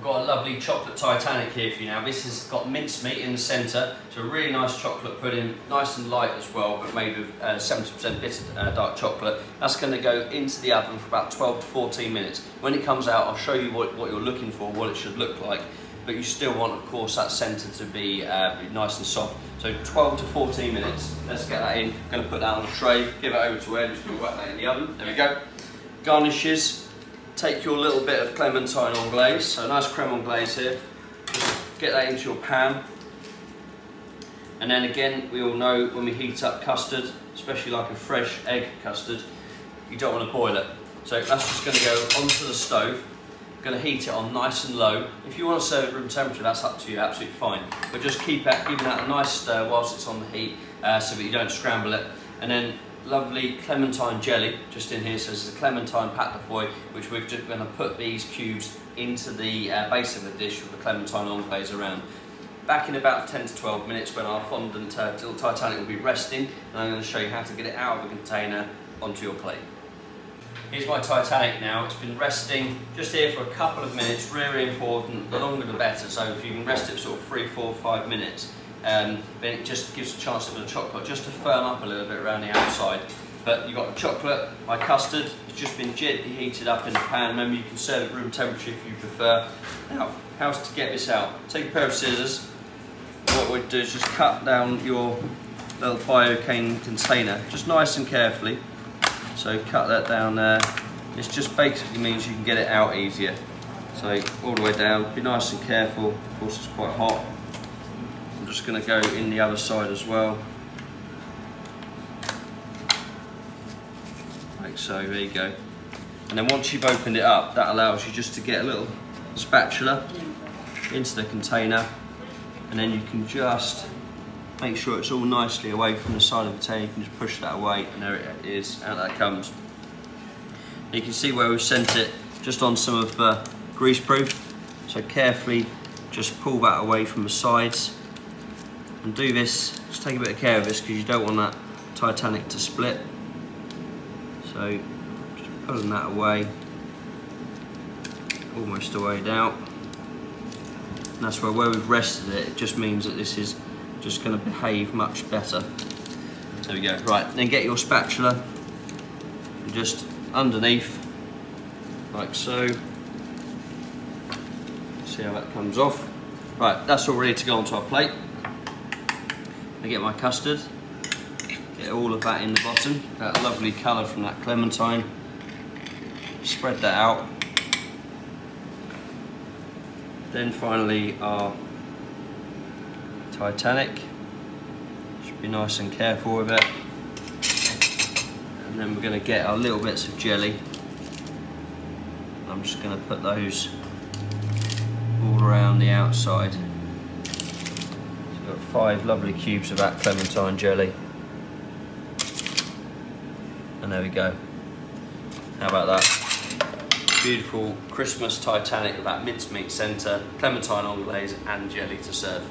I've got a lovely chocolate Titanic here for you now. This has got mincemeat in the centre, so a really nice chocolate pudding, nice and light as well, but made with 70% bitter dark chocolate. That's going to go into the oven for about 12 to 14 minutes. When it comes out, I'll show you what you're looking for, what it should look like, but you still want, of course, that centre to be nice and soft. So 12 to 14 minutes, let's get that in. I'm going to put that on a tray, give it over to Ed, just going to whack that in the oven. There we go. Garnishes. Take your little bit of Clementine Anglaise, so a nice creme anglaise here. Just get that into your pan. And then again, we all know when we heat up custard, especially like a fresh egg custard, you don't want to boil it. So that's just going to go onto the stove. Going to heat it on nice and low. If you want to serve it room temperature, that's up to you, absolutely fine. But just keep giving that a nice stir whilst it's on the heat, so that you don't scramble it. And then lovely Clementine jelly just in here. So this is a Clementine pâte de foie, which we're just going to put these cubes into the base of the dish with the Clementine Anglaise around. Back in about 10 to 12 minutes when our fondant little Titanic will be resting, and I'm going to show you how to get it out of the container onto your plate. Here's my Titanic now. It's been resting just here for a couple of minutes, really important, the longer the better. So if you can rest it for sort of 3, 4, 5 minutes, then it just gives a chance for the chocolate just to firm up a little bit around the outside. But you've got the chocolate, my custard, it's just been gently heated up in the pan. Remember, you can serve it room temperature if you prefer. Now, how to get this out? Take a pair of scissors. What we'd do is just cut down your little biocane container, just nice and carefully. So cut that down there. This just basically means you can get it out easier. So all the way down, be nice and careful. Of course, it's quite hot. I'm just going to go in the other side as well. Like so, there you go. And then once you've opened it up, that allows you just to get a little spatula into the container, and then you can just make sure it's all nicely away from the side of the container. You can just push that away, and there it is, out that comes. You can see where we've sent it just on some of greaseproof, so carefully just pull that away from the sides. And do this, just take a bit of care of this because you don't want that Titanic to split. So just pulling that away, almost away down. And that's where we've rested it, it just means that this is just going to behave much better. There we go. Right, then get your spatula and just underneath, like so. See how that comes off. Right, that's all ready to go onto our plate. I get my custard, get all of that in the bottom, that lovely colour from that Clementine. Spread that out. Then finally our Titanic. Just be nice and careful with it. And then we're going to get our little bits of jelly. I'm just going to put those all around the outside. Got 5 lovely cubes of that Clementine jelly, and there we go. How about that? Beautiful Christmas Titanic with that mincemeat centre, Clementine Anglaise and jelly to serve.